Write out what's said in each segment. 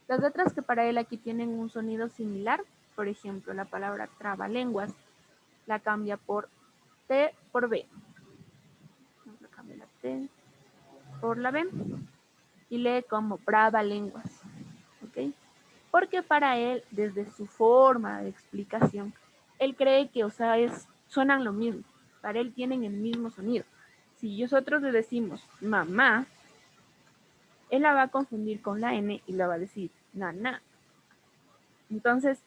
Las letras que para él aquí tienen un sonido similar, por ejemplo, la palabra trabalenguas, la cambia por T por B. Vamos a cambiar la T por la B y lee como brabalenguas. ¿Ok? Porque para él, desde su forma de explicación, él cree que, o sea, suenan lo mismo. Para él tienen el mismo sonido. Si nosotros le decimos mamá, él la va a confundir con la N y la va a decir nana. Entonces,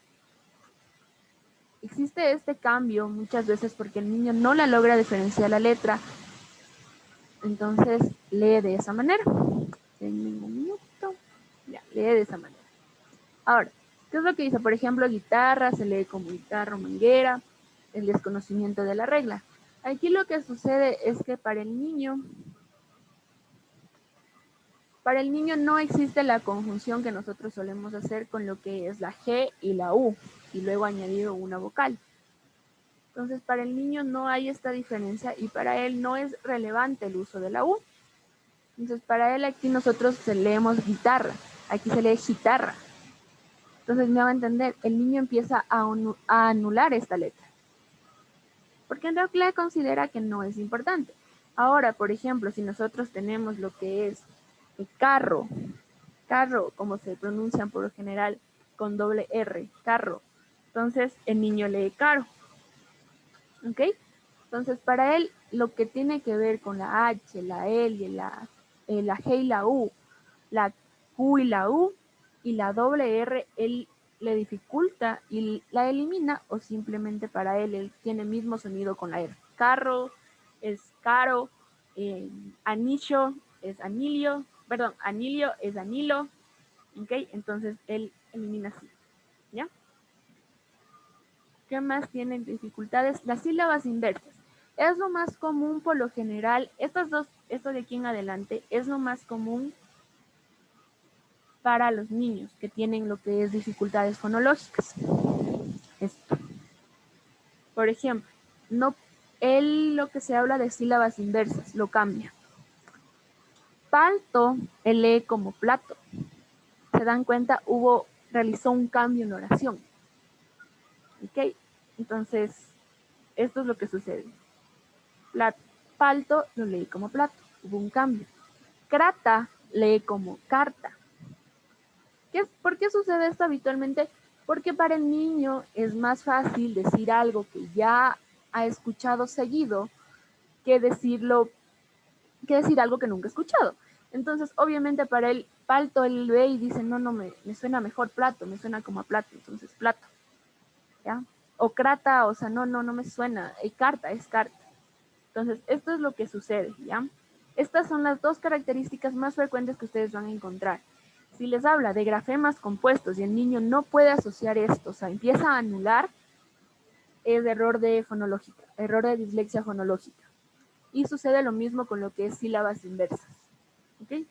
existe este cambio muchas veces porque el niño no la logra diferenciar la letra. Entonces, lee de esa manera. En un minuto. Ya, lee de esa manera. Ahora, ¿qué es lo que dice? Por ejemplo, guitarra se lee como guitarra o manguera, el desconocimiento de la regla. Aquí lo que sucede es que para el niño no existe la conjunción que nosotros solemos hacer con lo que es la G y la U, y luego añadido una vocal. Entonces, para el niño no hay esta diferencia y para él no es relevante el uso de la U. Entonces, para él aquí nosotros leemos guitarra, aquí se lee guitarra. Entonces, me va a entender, el niño empieza a anular esta letra, porque en realidad considera que no es importante. Ahora, por ejemplo, si nosotros tenemos lo que es el carro, como se pronuncian por lo general con doble R, carro, entonces el niño lee caro. ¿Ok? Entonces, para él, lo que tiene que ver con la H, la L, la G y la U, la Q y la U y la doble R, él le dificulta y la elimina, o simplemente para él tiene el mismo sonido con la R. Carro es caro, anillo es anilio, perdón, anilio es anilo, ¿ok? Entonces él elimina así, ¿ya? ¿Qué más tienen dificultades? Las sílabas inversas. Es lo más común por lo general, esto de aquí en adelante, es lo más común para los niños que tienen lo que es dificultades fonológicas. Esto. Por ejemplo, lo que se habla de sílabas inversas, lo cambia. Palto, él lee como plato. ¿Se dan cuenta? Realizó un cambio en oración. ¿Ok? Entonces, esto es lo que sucede. Palto lo leí como plato, hubo un cambio. Crata lee como carta. ¿Por qué sucede esto habitualmente? Porque para el niño es más fácil decir algo que ya ha escuchado seguido que decir algo que nunca ha escuchado. Entonces, obviamente para él, palto, él ve y dice, no, me suena mejor plato, me suena como a plato, entonces plato. ¿Ya? O crata, o sea, no me suena, carta, es carta. Entonces, esto es lo que sucede, ¿ya? Estas son las dos características más frecuentes que ustedes van a encontrar. Si les habla de grafemas compuestos y el niño no puede asociar esto, o sea, empieza a anular, es error de dislexia fonológica. Y sucede lo mismo con lo que es sílabas inversas. ¿Ok?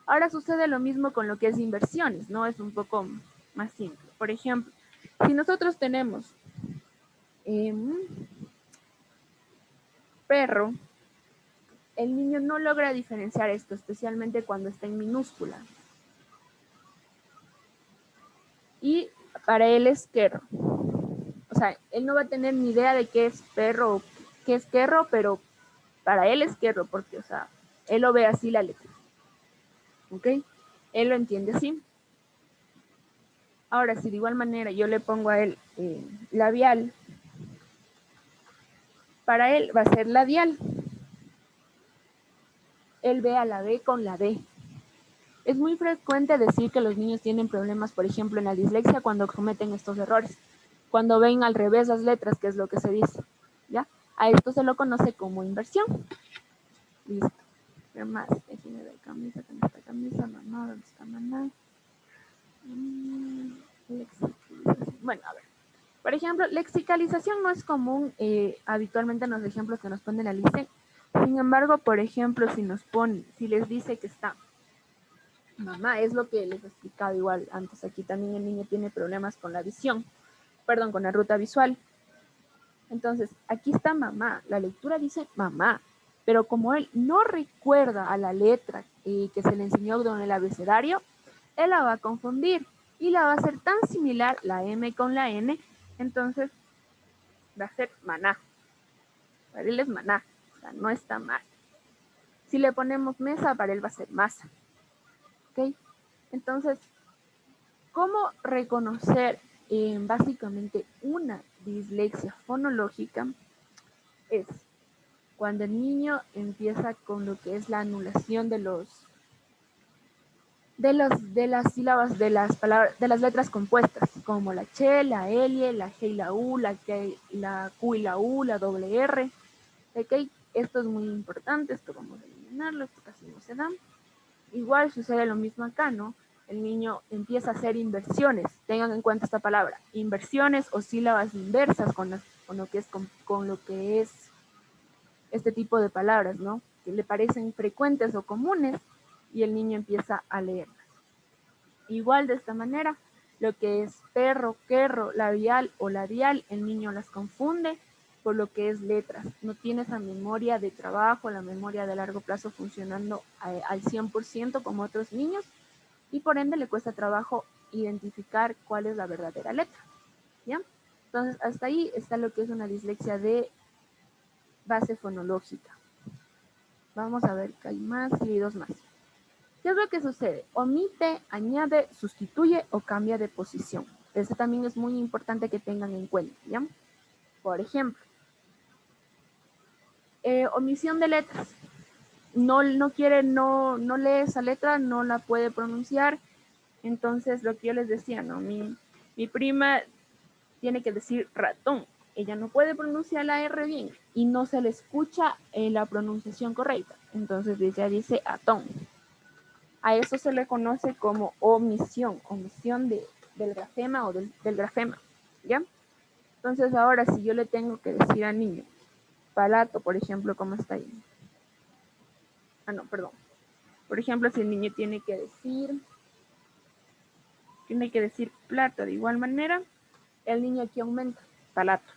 Ahora sucede lo mismo con lo que es inversiones, ¿no? Es un poco más simple. Por ejemplo, si nosotros tenemos perro, el niño no logra diferenciar esto, especialmente cuando está en minúscula. Y para él es querro. O sea, él no va a tener ni idea de qué es perro o qué es querro, pero para él es querro, porque, o sea, él lo ve así la letra. ¿Ok? Él lo entiende así. Ahora, si de igual manera yo le pongo a él labial, para él va a ser labial. Él ve a la B con la D. Es muy frecuente decir que los niños tienen problemas, por ejemplo, en la dislexia cuando cometen estos errores. Cuando ven al revés las letras, que es lo que se dice. ¿Ya? A esto se lo conoce como inversión. Listo. ¿Qué más? Déjenme ver camisa, ¿dónde está camisa? Mamá, ¿dónde está mamá? Bueno, a ver. Por ejemplo, lexicalización no es común habitualmente en los ejemplos que nos ponen la lista. Sin embargo, por ejemplo, si les dice que está mamá, es lo que les he explicado igual antes. Aquí también el niño tiene problemas con la visión, con la ruta visual. Entonces, aquí está mamá. La lectura dice mamá, pero como él no recuerda a la letra que se le enseñó en el abecedario, él la va a confundir y la va a hacer tan similar la M con la N, entonces va a ser maná. Para él es maná, o sea, no está mal. Si le ponemos mesa, para él va a ser masa. ¿Ok? Entonces, ¿cómo reconocer básicamente una dislexia fonológica? Es cuando el niño empieza con lo que es la anulación de las sílabas de las palabras, de las letras compuestas, como la che, la L, la G y la U, la Q y la U, la doble R. ¿Ok? Esto es muy importante, esto vamos a eliminarlo, esto casi no se da. Igual sucede lo mismo acá, ¿no? El niño empieza a hacer inversiones, tengan en cuenta esta palabra, inversiones o sílabas inversas con lo que es este tipo de palabras, ¿no? Que le parecen frecuentes o comunes y el niño empieza a leerlas. Igual de esta manera, lo que es perro, querro, labial o labial, el niño las confunde por lo que es letras. No tiene esa memoria de trabajo, la memoria de largo plazo funcionando al 100% como otros niños y por ende le cuesta trabajo identificar cuál es la verdadera letra. ¿Ya? Entonces, hasta ahí está lo que es una dislexia de base fonológica. Vamos a ver que hay más y dos más. ¿Qué es lo que sucede? Omite, añade, sustituye o cambia de posición. Eso también es muy importante que tengan en cuenta, ¿ya? Por ejemplo, omisión de letras. No lee esa letra, no la puede pronunciar. Entonces, lo que yo les decía, ¿no? Mi prima tiene que decir ratón. Ella no puede pronunciar la R bien y no se le escucha la pronunciación correcta. Entonces, ella dice atón. A eso se le conoce como omisión del grafema o del grafema, ¿ya? Entonces ahora si yo le tengo que decir al niño, palato, por ejemplo, ¿cómo está ahí? No, perdón. Por ejemplo, si el niño tiene que decir plato de igual manera, el niño aquí aumenta, palato.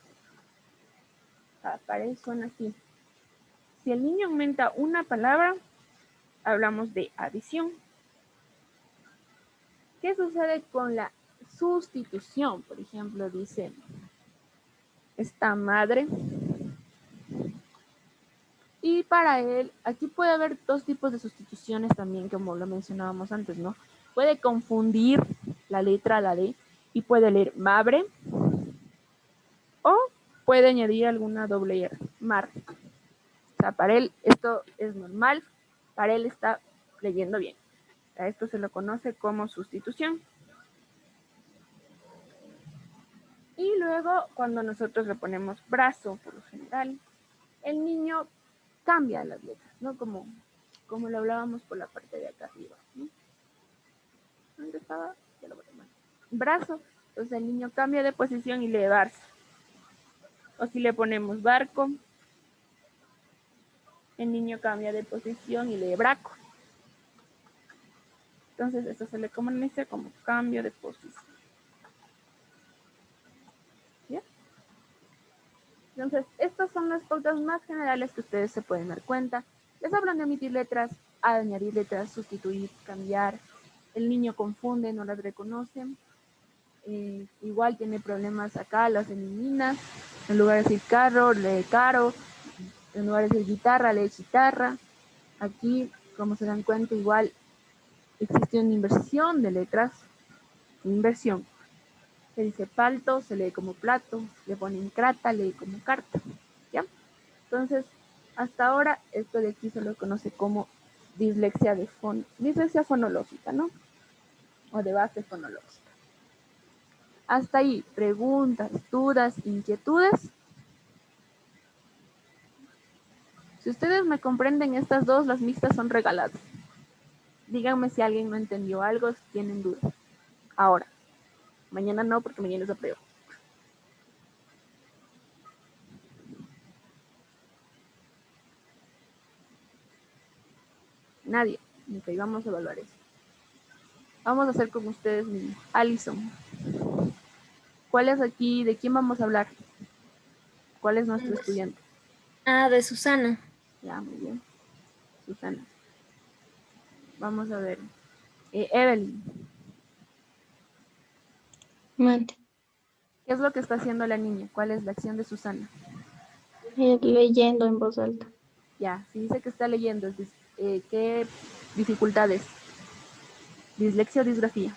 Para eso suena así. Si el niño aumenta una palabra, hablamos de adición. ¿Qué sucede con la sustitución? Por ejemplo, dice, esta madre. Y para él, aquí puede haber dos tipos de sustituciones también, como lo mencionábamos antes, ¿no? Puede confundir la letra a la D y puede leer mabre o puede añadir alguna doble R, mar. O sea, para él esto es normal, para él está leyendo bien. A esto se lo conoce como sustitución. Y luego, cuando nosotros le ponemos brazo, por lo general, el niño cambia las letras, ¿no? Como lo hablábamos por la parte de acá arriba, ¿no? ¿Dónde estaba? Ya lo voy a tomar. Brazo, entonces el niño cambia de posición y lee barzo. O si le ponemos barco, el niño cambia de posición y lee braco. Entonces esto se le conoce como cambio de posición. ¿Ya? Entonces, estas son las pautas más generales que ustedes se pueden dar cuenta. Les hablan de omitir letras, añadir letras, sustituir, cambiar. El niño confunde, no las reconoce. Igual tiene problemas acá, las elimina. En lugar de decir carro, lee caro. En lugar de decir guitarra, lee guitarra. Aquí, como se dan cuenta, igual existe una inversión de letras. Inversión. Se dice palto, se lee como plato. Le ponen crata, lee como carta. ¿Ya? Entonces, hasta ahora, esto de aquí se lo conoce como dislexia fonológica, ¿no? O de base fonológica. Hasta ahí, preguntas, dudas, inquietudes. Si ustedes me comprenden, estas dos, las mixtas son regaladas. Díganme si alguien no entendió algo, si tienen dudas. Ahora, mañana no, porque mañana es la prueba. Nadie. Ok, vamos a evaluar eso. Vamos a hacer con ustedes mismos. Alison, ¿cuál es aquí? ¿De quién vamos a hablar? ¿Cuál es nuestro estudiante? De Susana. Ya, muy bien. Susana. Vamos a ver. Evelyn. Mande. ¿Qué es lo que está haciendo la niña? ¿Cuál es la acción de Susana? Leyendo en voz alta. Ya, si dice que está leyendo, ¿qué dificultades? ¿Dislexia o disgrafía?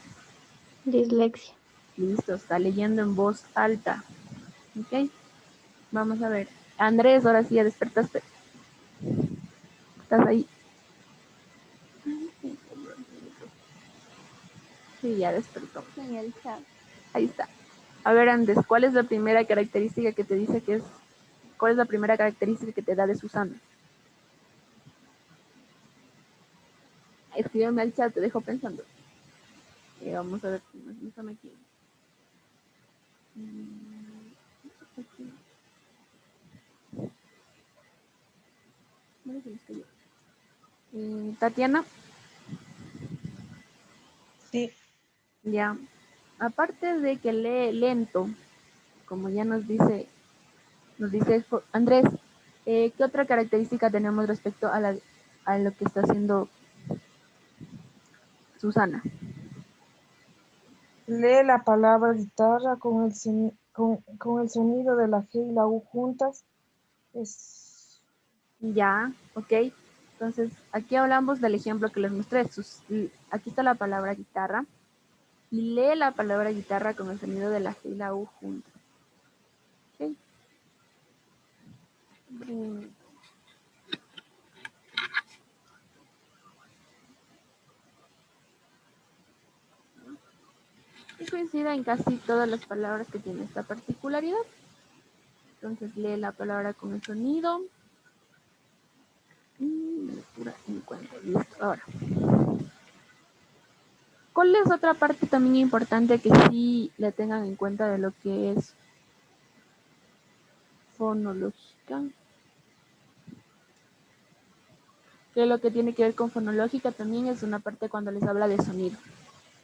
Dislexia. Listo, está leyendo en voz alta. ¿Ok? Vamos a ver. Andrés, ahora sí ya despertaste. ¿Estás ahí? Sí, ya despertó. En el chat. Ahí está. A ver, Andrés, ¿cuál es la primera característica que te dice que es... ¿Cuál es la primera característica que te da de Susana? Escríbeme al chat, te dejo pensando. Vamos a ver, déjame aquí. Aquí. ¿Dónde se me escribió? Tatiana, Sí, ya. Aparte de que lee lento, como ya nos dice Andrés, ¿qué otra característica tenemos respecto a lo que está haciendo Susana? lee la palabra guitarra con el sonido de la G y la U juntas. Es, Ya, ok. Entonces, aquí hablamos del ejemplo que les mostré. Aquí está la palabra guitarra. Y lee la palabra guitarra con el sonido de la G y la U juntas. Ok. Y coincide en casi todas las palabras que tiene esta particularidad. Entonces lee la palabra con el sonido. Y lectura en cuenta. Listo. Ahora, ¿cuál es otra parte también importante que sí le tengan en cuenta de lo que es fonológica? Que lo que tiene que ver con fonológica también es una parte cuando les habla de sonido.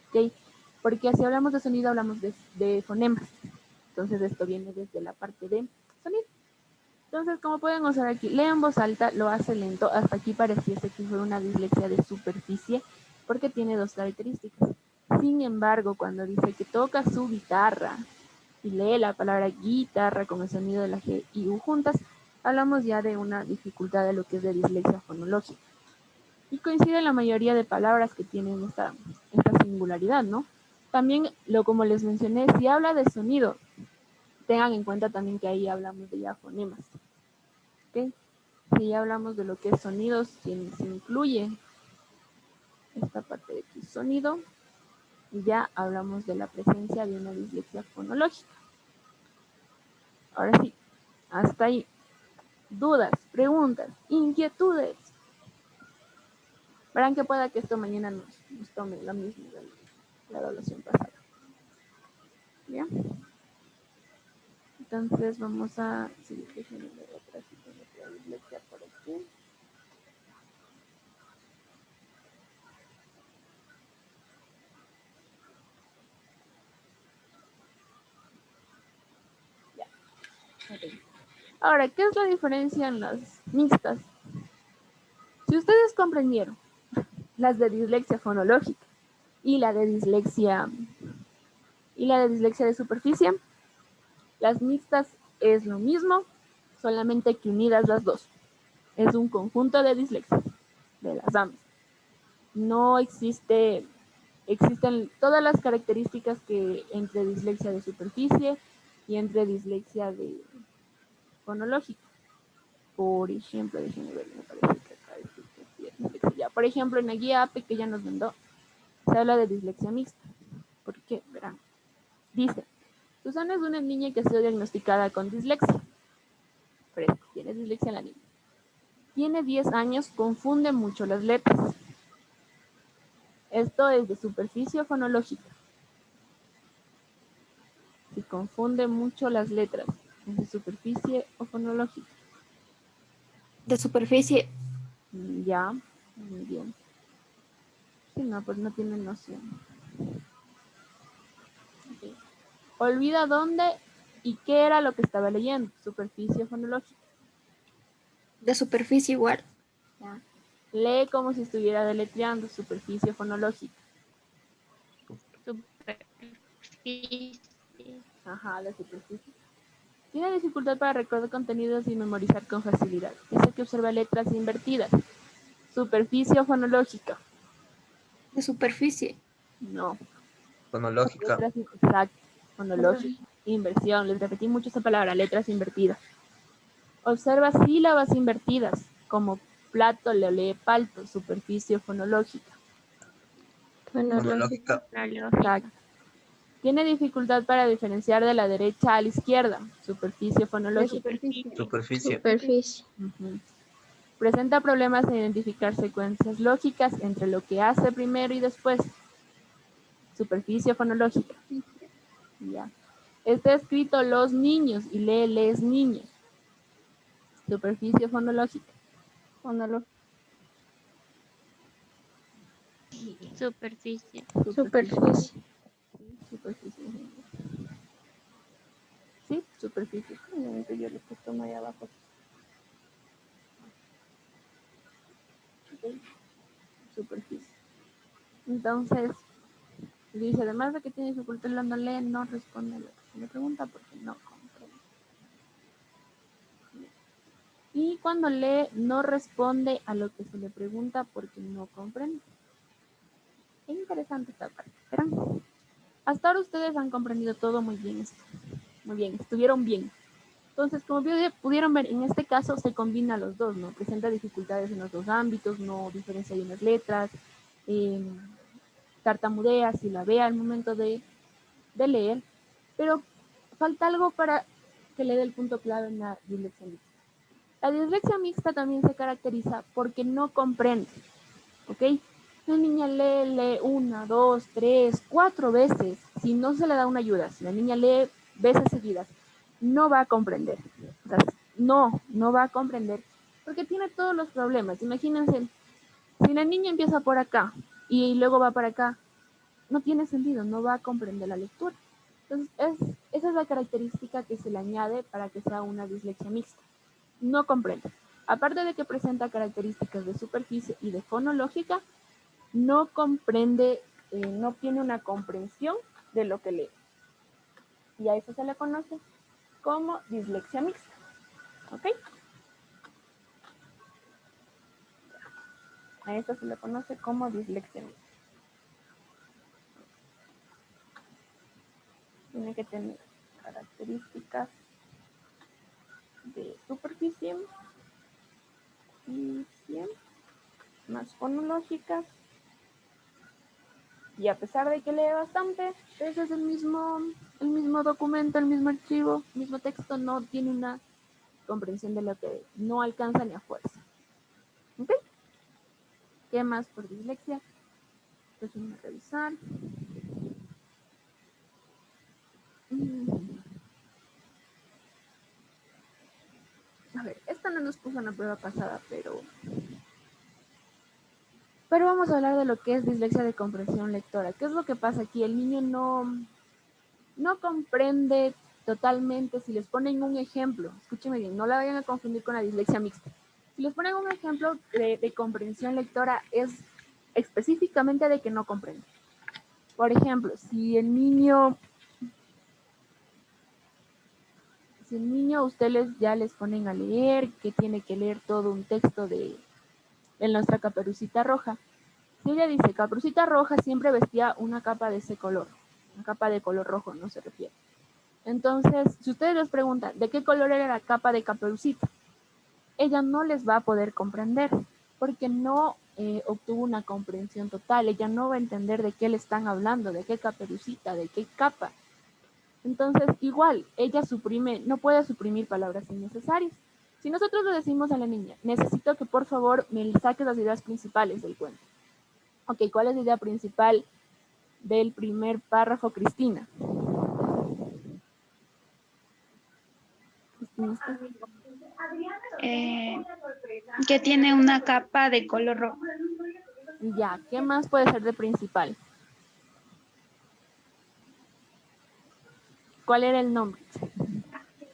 ¿Ok? Porque si hablamos de sonido hablamos de fonemas. Entonces esto viene desde la parte de sonido. Entonces, como pueden observar aquí, lee en voz alta, lo hace lento. Hasta aquí pareciese que fue una dislexia de superficie, porque tiene dos características. Sin embargo, cuando dice que toca su guitarra y lee la palabra guitarra con el sonido de la G y U juntas, hablamos ya de una dificultad de lo que es de dislexia fonológica. Y coincide en la mayoría de palabras que tienen esta singularidad, ¿no? También, como les mencioné, si habla de sonido, tengan en cuenta también que ahí hablamos de ya fonemas. ¿Okay? Si ya hablamos de lo que es sonidos, se incluye esta parte de aquí, sonido, y ya hablamos de la presencia de una dislexia fonológica. Ahora sí, hasta ahí. Dudas, preguntas, inquietudes. Verán que pueda que esto mañana nos tome lo mismo de la evaluación pasada. ¿Ya? Entonces vamos a seguir dejando otra dislexia por aquí. Ya. Okay. Ahora, ¿qué es la diferencia en las mixtas? Si ustedes comprendieron las de dislexia fonológica y la de dislexia de superficie, las mixtas es lo mismo, solamente que unidas las dos. Es un conjunto de dislexia de las ambas. No existen todas las características que entre dislexia de superficie y entre dislexia de fonológica. Por ejemplo, déjenme ver, me parece que acá es dislexia. Por ejemplo, en la guía APE que ya nos mandó, se habla de dislexia mixta. ¿Por qué? Verán. Dice, Susana es una niña que ha sido diagnosticada con dislexia. Fresco, tiene dislexia la niña. Tiene 10 años, confunde mucho las letras. Esto es de superficie fonológica. Si confunde mucho las letras, ¿es de superficie o fonológica? De superficie. Ya, muy bien. Si no, pues no tiene noción. Okay. Olvida dónde y qué era lo que estaba leyendo. Superficie fonológica. De superficie igual. ¿Ya? Lee como si estuviera deletreando superficie fonológica. Superficie. Ajá, la superficie. Tiene dificultad para recordar contenidos y memorizar con facilidad. Es el que observa letras invertidas. Superficie o fonológica. De superficie. No. Fonológica. Letras, exacto. Fonológica. Inversión. Les repetí mucho esa palabra, letras invertidas. Observa sílabas invertidas, como plato, leolé, palto. Superficie fonológica. Fonológica. La Exacto. lógica. Tiene dificultad para diferenciar de la derecha a la izquierda. Superficie De fonológica. superficie. Superficie. Superficie. Ujú. Presenta problemas en identificar secuencias lógicas entre lo que hace primero y después. Superficie fonológica. Ya. Está escrito los niños y lee les niños. Superficie fonológica. Fonológica. Superficie. Superficie. Superficie. Sí, superficie. Yo le he puesto más abajo. Ok. Superficie. Entonces, dice, además de que tiene dificultad no lee, no responde a lo que se le pregunta porque no comprende. Y cuando lee, no responde a lo que se le pregunta porque no comprende. Qué interesante esta parte. ¿Verán? Hasta ahora ustedes han comprendido todo muy bien esto. Muy bien, estuvieron bien. Entonces, como pudieron ver, en este caso se combina los dos, ¿no? Presenta dificultades en los dos ámbitos, no diferencia en las letras, tartamudea, silabea al momento de leer, pero falta algo para que le dé el punto clave en la dislexia mixta. La dislexia mixta también se caracteriza porque no comprende, ¿ok? La niña lee una, dos, tres, cuatro veces, si no se le da una ayuda, si la niña lee veces seguidas, no va a comprender. O sea, no va a comprender porque tiene todos los problemas. Imagínense, si la niña empieza por acá y luego va para acá, no tiene sentido, no va a comprender la lectura. Entonces, esa es la característica que se le añade para que sea una dislexia mixta. No comprende. Aparte de que presenta características de superficie y de fonológica, no comprende, no tiene una comprensión de lo que lee. Y a eso se le conoce como dislexia mixta. ¿Ok? A eso se le conoce como dislexia mixta. Tiene que tener características de superficie y más fonológicas. Y a pesar de que lee bastante, ese es el mismo documento, el mismo archivo, el mismo texto, no tiene una comprensión de lo que no alcanza ni a fuerza. ¿Ok? ¿Qué más por dislexia? Pues vamos a revisar. A ver, esta no nos puso en la prueba pasada, pero vamos a hablar de lo que es dislexia de comprensión lectora. ¿Qué es lo que pasa aquí? El niño no comprende totalmente. Si les ponen un ejemplo, escúcheme bien, no la vayan a confundir con la dislexia mixta. Si les ponen un ejemplo de comprensión lectora, es específicamente de que no comprende. Por ejemplo, si el niño ustedes ya les ponen a leer, que tiene que leer todo un texto de nuestra Caperucita Roja. Si ella dice, Caperucita Roja siempre vestía una capa de ese color, una capa de color rojo, no se refiere. Entonces, si ustedes les preguntan, ¿de qué color era la capa de Caperucita? Ella no les va a poder comprender, porque no obtuvo una comprensión total. Ella no va a entender de qué le están hablando, de qué Caperucita, de qué capa. Entonces, igual, ella no puede suprimir palabras innecesarias. Si nosotros le decimos a la niña, necesito que por favor me saques las ideas principales del cuento. Ok, ¿cuál es la idea principal del primer párrafo, Cristina? Que tiene una capa de color rojo. Ya, ¿qué más puede ser de principal? ¿Cuál era el nombre?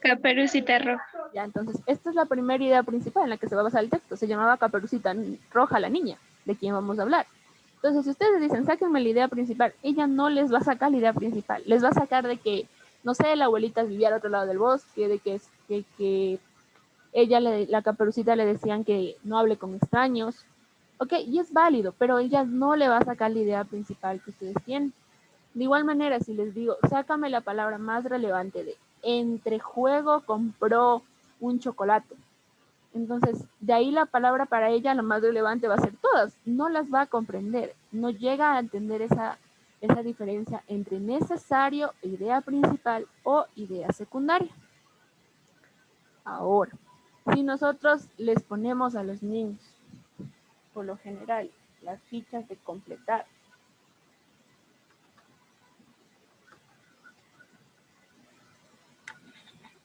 Caperucita Roja. Ya, entonces, esta es la primera idea principal en la que se va a basar el texto. Se llamaba Caperucita Roja la niña, de quien vamos a hablar. Entonces, si ustedes dicen, sáquenme la idea principal, ella no les va a sacar la idea principal. Les va a sacar de que no sé, la abuelita vivía al otro lado del bosque, de que ella, la Caperucita le decían que no hable con extraños. Ok, y es válido, pero ella no le va a sacar la idea principal que ustedes tienen. De igual manera, si les digo, sácame la palabra más relevante de entre juego compró un chocolate. Entonces, de ahí la palabra para ella, la más relevante va a ser todas. No las va a comprender. No llega a entender esa diferencia entre necesario, idea principal o idea secundaria. Ahora, si nosotros les ponemos a los niños, por lo general, las fichas de completar,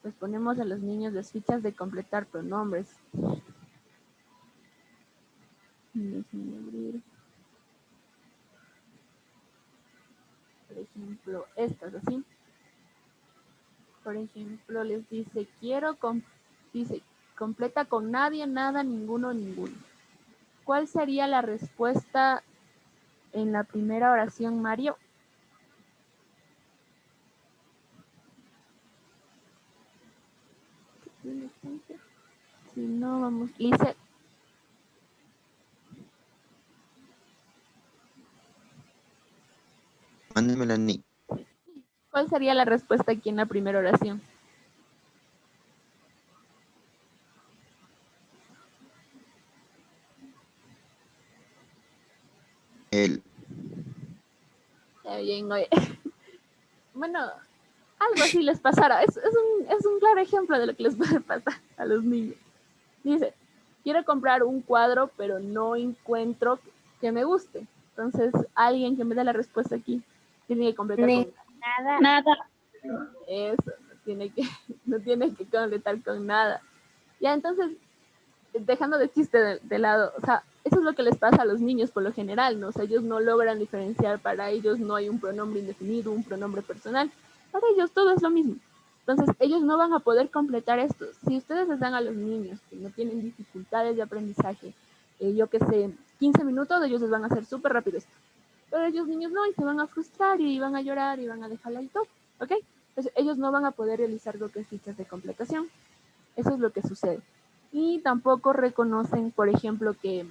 les ponemos a los niños las fichas de completar pronombres. Déjenme abrir. Por ejemplo, estas así. Por ejemplo, les dice, dice, completa con nadie, nada, ninguno, ninguno. ¿Cuál sería la respuesta en la primera oración, Mario? Si no, vamos. Lizeth. Mándemela, Nick. ¿Cuál sería la respuesta aquí en la primera oración? Él. Está bien, oye. Bueno, algo así les pasará. Es un claro ejemplo de lo que les puede pasar a los niños. Dice, quiero comprar un cuadro, pero no encuentro que me guste. Entonces, alguien que me dé la respuesta aquí tiene que completar con Nada. Nada. eso, no tiene que completar con nada. Ya, entonces, dejando de chiste de lado, o sea, eso es lo que les pasa a los niños por lo general, ¿no? O sea, ellos no logran diferenciar, para ellos no hay un pronombre indefinido, un pronombre personal, para ellos todo es lo mismo. Entonces, ellos no van a poder completar esto. Si ustedes les dan a los niños que no tienen dificultades de aprendizaje, yo que sé, 15 minutos, ellos les van a hacer súper rápido esto. Pero ellos niños no, y se van a frustrar y van a llorar y van a dejarla y todo, ¿ok? Entonces, ellos no van a poder realizar lo que es fichas de completación. Eso es lo que sucede. Y tampoco reconocen, por ejemplo, que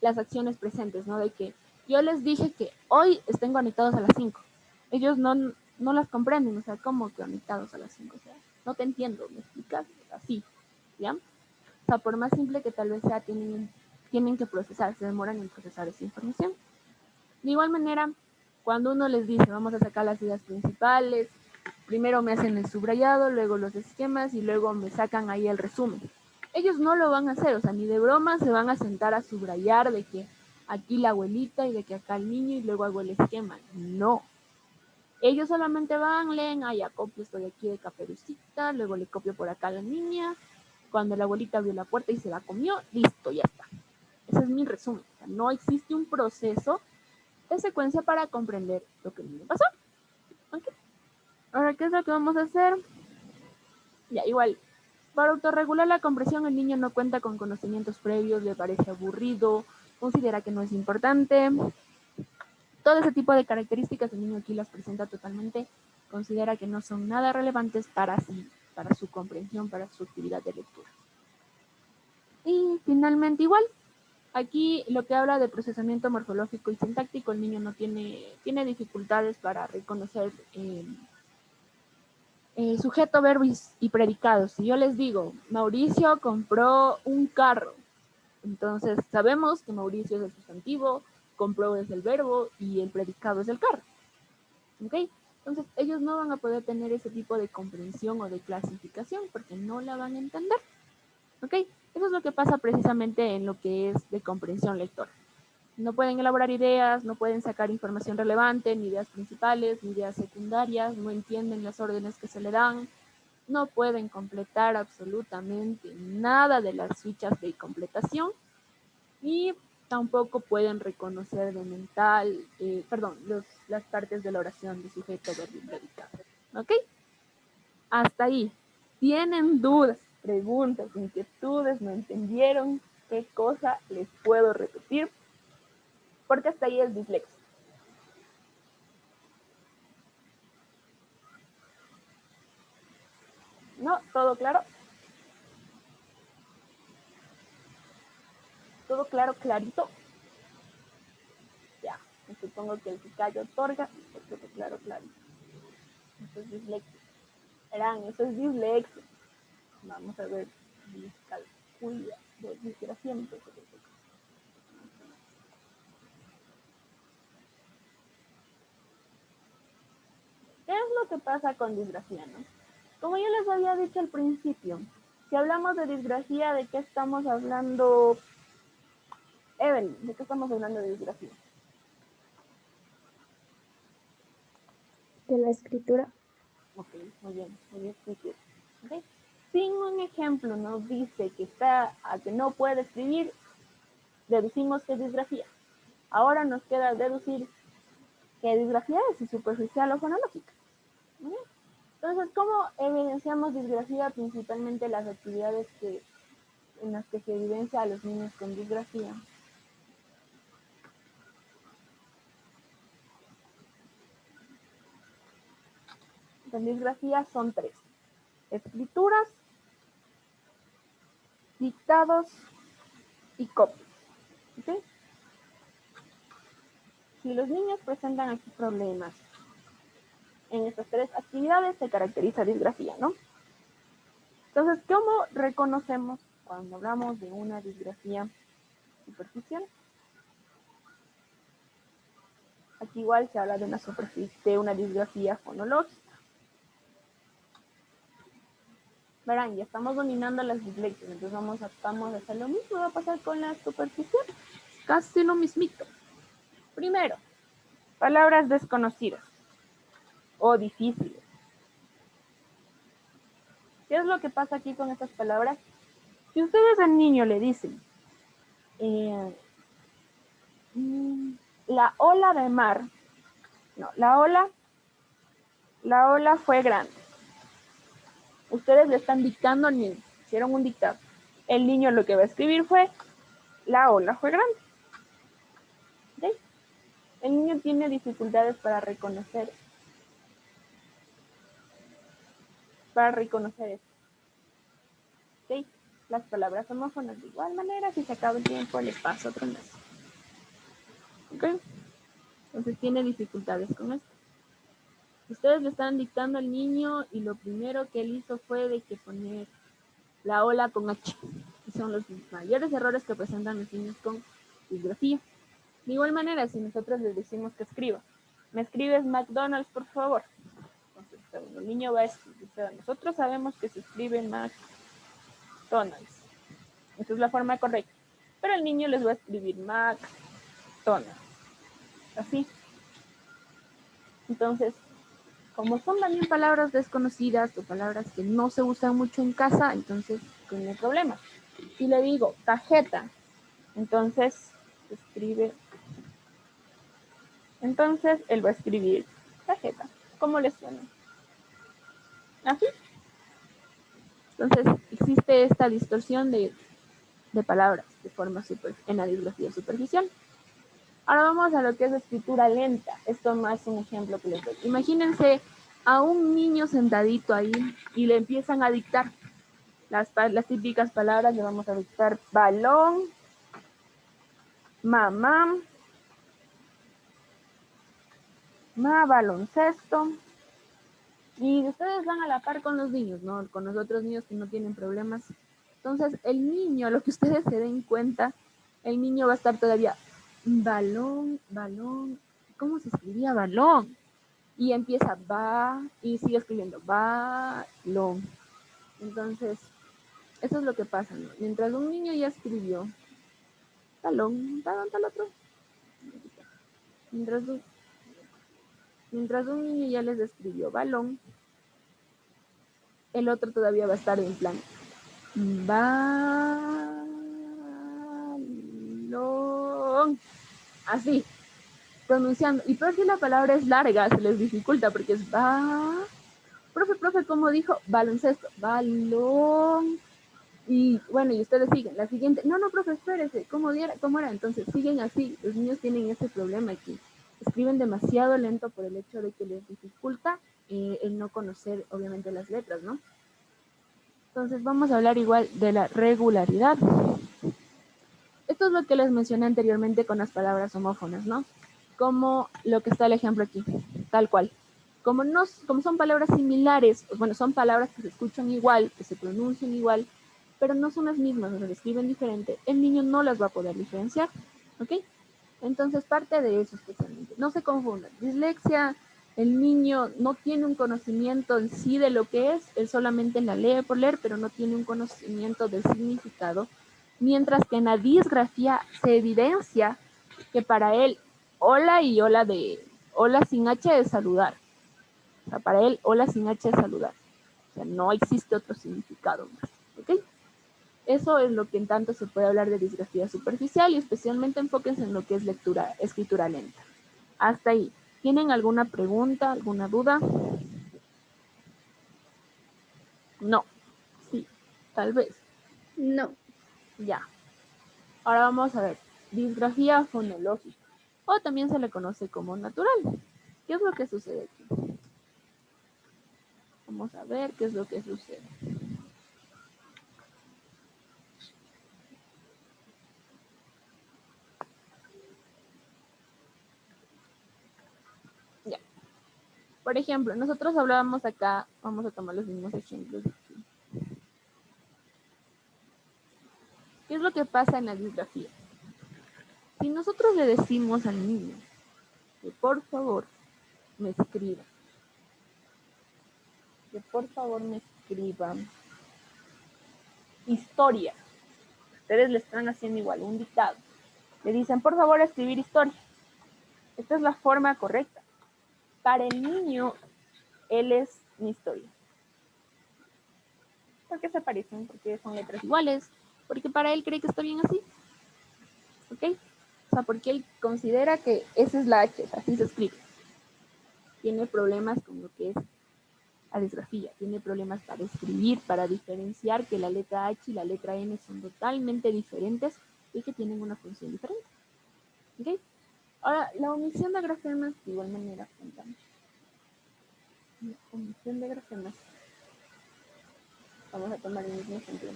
las acciones presentes, ¿no? De que yo les dije que hoy estén conectados a las 5. Ellos no las comprenden, o sea, ¿cómo que conectados a las 5? O sea, no te entiendo, ¿me explicas? Así, ¿ya? O sea, por más simple que tal vez sea, tienen que procesar, se demoran en procesar esa información. De igual manera, cuando uno les dice, vamos a sacar las ideas principales, primero me hacen el subrayado, luego los esquemas y luego me sacan ahí el resumen. Ellos no lo van a hacer, o sea, ni de broma se van a sentar a subrayar de que aquí la abuelita y de que acá el niño y luego hago el esquema. No. Ellos solamente van, leen, ya copio esto de aquí de Caperucita, luego le copio por acá a la niña. Cuando la abuelita abrió la puerta y se la comió, listo, ya está. Ese es mi resumen. O sea, no existe un proceso de secuencia para comprender lo que el niño pasó. ¿Okay? Ahora, ¿qué es lo que vamos a hacer? Ya, igual, para autorregular la comprensión, el niño no cuenta con conocimientos previos, le parece aburrido, considera que no es importante. Todo ese tipo de características el niño aquí las presenta totalmente, considera que no son nada relevantes para su comprensión, para su actividad de lectura. Y finalmente igual, aquí lo que habla de procesamiento morfológico y sintáctico, el niño no tiene dificultades para reconocer sujeto, verbo y predicado. Si yo les digo, Mauricio compró un carro, entonces sabemos que Mauricio es el sustantivo, compró es el verbo y el predicado es el carro. ¿Ok? Entonces ellos no van a poder tener ese tipo de comprensión o de clasificación porque no la van a entender. ¿Ok? Eso es lo que pasa precisamente en lo que es de comprensión lectora. No pueden elaborar ideas, no pueden sacar información relevante, ni ideas principales, ni ideas secundarias, no entienden las órdenes que se le dan, no pueden completar absolutamente nada de las fichas de completación y tampoco pueden reconocer de mental, las partes de la oración de sujeto, verbo y predicado. ¿Ok? Hasta ahí. ¿Tienen dudas, preguntas, inquietudes? ¿No entendieron qué cosa les puedo repetir? Porque hasta ahí es dislexia. ¿No? ¿Todo claro? ¿Todo claro, clarito? Ya, me supongo que el que calla otorga, todo claro, clarito. Eso es dislexia. Verán, eso es dislexia. Vamos a ver, discalculia, disgrafía. ¿Qué es lo que pasa con disgrafía, no? Como yo les había dicho al principio, si hablamos de disgrafía, ¿de qué estamos hablando? Evelyn, ¿de qué estamos hablando de disgrafía? De la escritura. Ok, muy bien, escritura. ¿Okay? Si un ejemplo nos dice que está a que no puede escribir, deducimos que es disgrafía. Ahora nos queda deducir qué disgrafía es, si superficial o fonológica. ¿Okay? Entonces, ¿cómo evidenciamos disgrafía? Principalmente las actividades en las que se evidencia a los niños con disgrafía. Con disgrafía son 3: escrituras, dictados y copias. ¿Okay? Si los niños presentan aquí problemas en estas 3 actividades, se caracteriza disgrafía, ¿no? Entonces, ¿cómo reconocemos cuando hablamos de una disgrafía superficial? Aquí igual se habla de una disgrafía fonológica. Verán, ya estamos dominando las dislexias, entonces vamos a hacer lo mismo, va a pasar con la superficial, casi lo mismito. Primero, palabras desconocidas o difíciles. ¿Qué es lo que pasa aquí con estas palabras? Si ustedes al niño le dicen la ola de mar, no, la ola fue grande. Ustedes le están dictando al niño, hicieron un dictado. El niño lo que va a escribir fue, la ola fue grande. ¿Okay? El niño tiene dificultades para reconocer esto. ¿Okay? Las palabras homófonas de igual manera, si se acaba el tiempo, les paso otro mes. ¿Okay? Entonces tiene dificultades con esto. Ustedes le están dictando al niño y lo primero que él hizo fue de que poner la ola con H. Y son los mayores errores que presentan los niños con disgrafía. De igual manera, si nosotros les decimos que escriba, ¿me escribes McDonald's, por favor? Entonces, el niño va a escribir. Nosotros sabemos que se escribe McDonald's. Esa es la forma correcta. Pero el niño les va a escribir McDonald's. Así. Entonces, como son también palabras desconocidas o palabras que no se usan mucho en casa, entonces tiene problemas. Si le digo tarjeta, entonces escribe. Entonces él va a escribir tarjeta. ¿Cómo le suena? ¿Así? Entonces existe esta distorsión de palabras de forma en la disgrafía superficial. Ahora vamos a lo que es escritura lenta. Esto más es un ejemplo que les doy. Imagínense a un niño sentadito ahí y le empiezan a dictar las típicas palabras. Le vamos a dictar balón, mamá, baloncesto. Y ustedes van a la par con los niños, ¿no? Con los otros niños que no tienen problemas. Entonces, el niño, lo que ustedes se den cuenta, el niño va a estar todavía balón, ¿cómo se escribía balón? Y empieza y sigue escribiendo balón. Entonces, eso es lo que pasa, ¿no? Mientras un niño ya escribió balón, tal otro. Mientras un niño ya les escribió balón, el otro todavía va a estar en plan balón. Así, pronunciando. Y por si la palabra es larga, se les dificulta porque es Profe, ¿cómo dijo? Baloncesto. Balón. Y bueno, y ustedes siguen. La siguiente. No, profe, espérese. ¿Cómo era? Entonces siguen así. Los niños tienen ese problema aquí. Escriben demasiado lento por el hecho de que les dificulta el no conocer, obviamente, las letras, ¿no? Entonces vamos a hablar igual de la regularidad. Esto es lo que les mencioné anteriormente con las palabras homófonas, ¿no? Como lo que está el ejemplo aquí, tal cual. Como son palabras similares, pues bueno, son palabras que se escuchan igual, que se pronuncian igual, pero no son las mismas, se escriben diferente, el niño no las va a poder diferenciar, ¿ok? Entonces parte de eso especialmente. No se confundan. Dislexia, el niño no tiene un conocimiento en sí de lo que es, él solamente la lee por leer, pero no tiene un conocimiento del significado, mientras que en la disgrafía se evidencia que para él hola y hola sin H es saludar. O sea, para él hola sin H es saludar. O sea, no existe otro significado más, ¿ok? Eso es lo que en tanto se puede hablar de disgrafía superficial y especialmente enfóquense en lo que es escritura lenta. Hasta ahí. ¿Tienen alguna pregunta, alguna duda? No. Sí, tal vez. No. Ya. Ahora vamos a ver. Disgrafía fonológica. O también se le conoce como natural. ¿Qué es lo que sucede aquí? Vamos a ver qué es lo que sucede. Ya. Por ejemplo, nosotros hablábamos acá, vamos a tomar los mismos ejemplos. ¿Qué es lo que pasa en la disgrafía? Si nosotros le decimos al niño que por favor me escriba, que por favor me escriba historia, ustedes le están haciendo igual un dictado, le dicen por favor escribir historia. Esta es la forma correcta. Para el niño, él es mi historia. ¿Por qué se parecen? Porque son letras iguales, porque para él cree que está bien así. ¿Ok? O sea, porque él considera que esa es la H, así se escribe. Tiene problemas con lo que es la disgrafía, tiene problemas para escribir, para diferenciar que la letra H y la letra N son totalmente diferentes y que tienen una función diferente. ¿Ok? Ahora, la omisión de grafemas, de igual manera, contamos. La omisión de grafemas. Vamos a tomar el mismo ejemplo.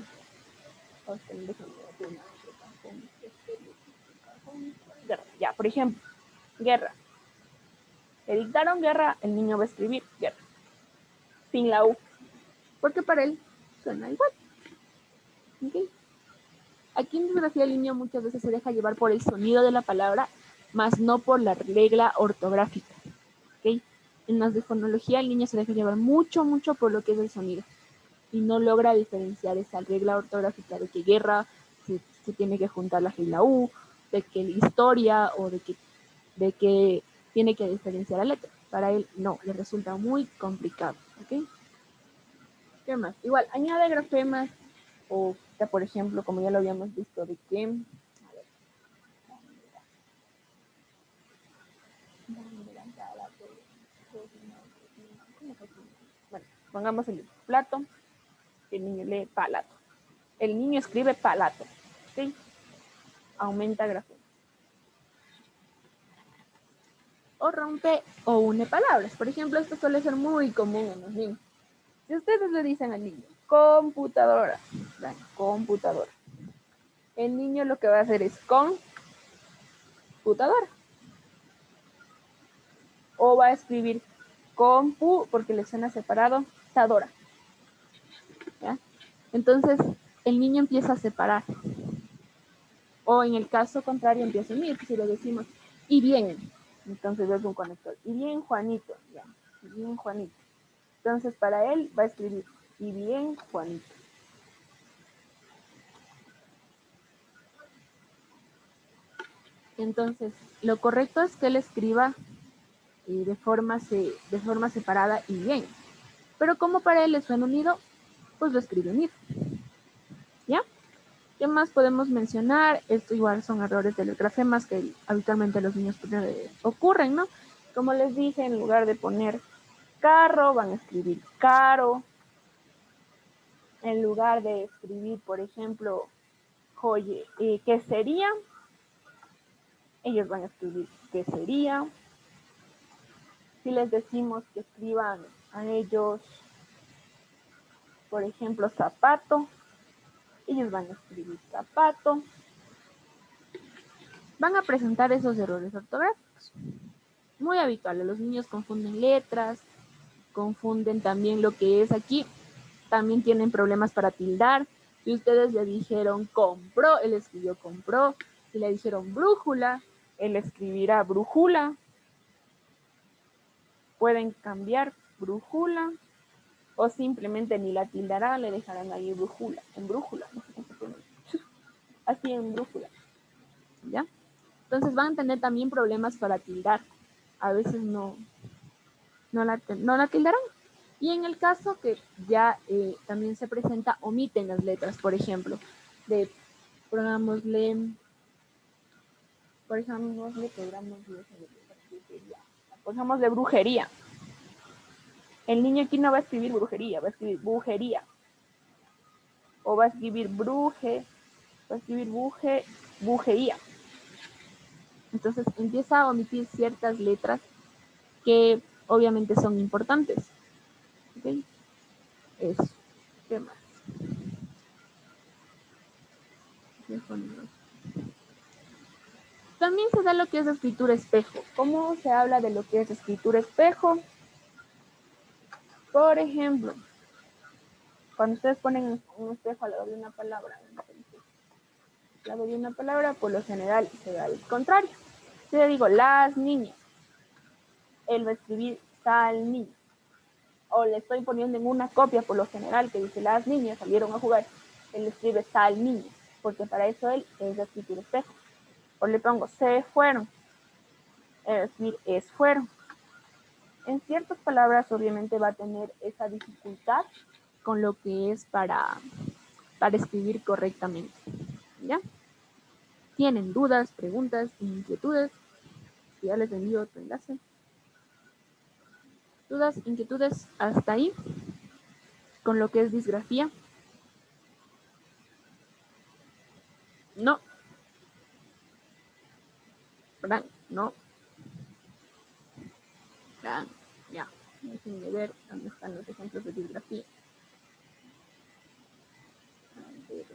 Guerra. Ya, por ejemplo, guerra. Le dictaron guerra, el niño va a escribir guerra. Sin la U. Porque para él suena igual. ¿Okay? Aquí en disgrafía el niño muchas veces se deja llevar por el sonido de la palabra, más no por la regla ortográfica. ¿Okay? En las de fonología el niño se deja llevar mucho por lo que es el sonido. Y no logra diferenciar esa regla ortográfica de que guerra se tiene que juntar la G y la U, de que historia o de que tiene que diferenciar la letra. Para él no, le resulta muy complicado. ¿Ok? ¿Qué más? Igual, añade grafemas o, por ejemplo, como ya lo habíamos visto, de que... Bueno, pongamos el plato, el niño lee palato. El niño escribe palato. ¿Ok? Aumenta grafemas. O rompe o une palabras. Por ejemplo, esto suele ser muy común en los niños. Si ustedes le dicen al niño, computadora, computadora, el niño lo que va a hacer es computadora. O va a escribir compu porque le suena separado, tadora. ¿Ya? Entonces, el niño empieza a separar. O en el caso contrario, empieza a unir. Si le decimos, y bien, entonces es un conector. Y bien, Juanito. Ya. Y bien, Juanito. Entonces, para él va a escribir, y bien, Juanito. Entonces, lo correcto es que él escriba de forma separada y bien. Pero como para él le suena unido, pues lo escribe unido. ¿Ya? ¿Qué más podemos mencionar? Esto igual son errores de los grafemas que habitualmente los niños ocurren, ¿no? Como les dije, en lugar de poner carro, van a escribir caro. En lugar de escribir, por ejemplo, oye, ¿qué sería? Ellos van a escribir ¿qué sería? Si les decimos que escriban a ellos Por ejemplo, zapato. Ellos van a escribir zapato. Van a presentar esos errores ortográficos. Muy habituales. Los niños confunden letras, confunden también lo que es aquí. También tienen problemas para tildar. Si ustedes le dijeron compró, él escribió compró. Si le dijeron brújula, él escribirá brújula. Pueden cambiar brújula o simplemente ni la tildarán, le dejarán ahí brújula, en brújula. No sé cómo se pronuncia. Así en brújula. ¿Ya? Entonces van a tener también problemas para tildar. A veces no la tildarán. Y en el caso que ya también se presenta, omiten las letras, por ejemplo, pongámosle brujería. El niño aquí no va a escribir brujería, va a escribir bujería. O va a escribir bujería. Entonces empieza a omitir ciertas letras que obviamente son importantes. ¿Okay? Eso. ¿Qué más? También se da lo que es escritura espejo. ¿Cómo se habla de lo que es escritura espejo? Por ejemplo, cuando ustedes ponen un espejo al lado de una palabra, por lo general se da el contrario. Si yo digo las niñas, él va a escribir tal niña. O le estoy poniendo en una copia por lo general que dice las niñas salieron a jugar, él escribe tal niña, porque para eso él es de escritura espejo. O le pongo se fueron, es decir, fueron. En ciertas palabras obviamente va a tener esa dificultad con lo que es para escribir correctamente. ¿Ya? ¿Tienen dudas, preguntas, inquietudes? Ya les envío otro enlace. ¿Dudas, inquietudes hasta ahí? Con lo que es disgrafía. No. ¿Verdad? No. Ya. Déjenme ver dónde están los ejemplos de disgrafía. A ver,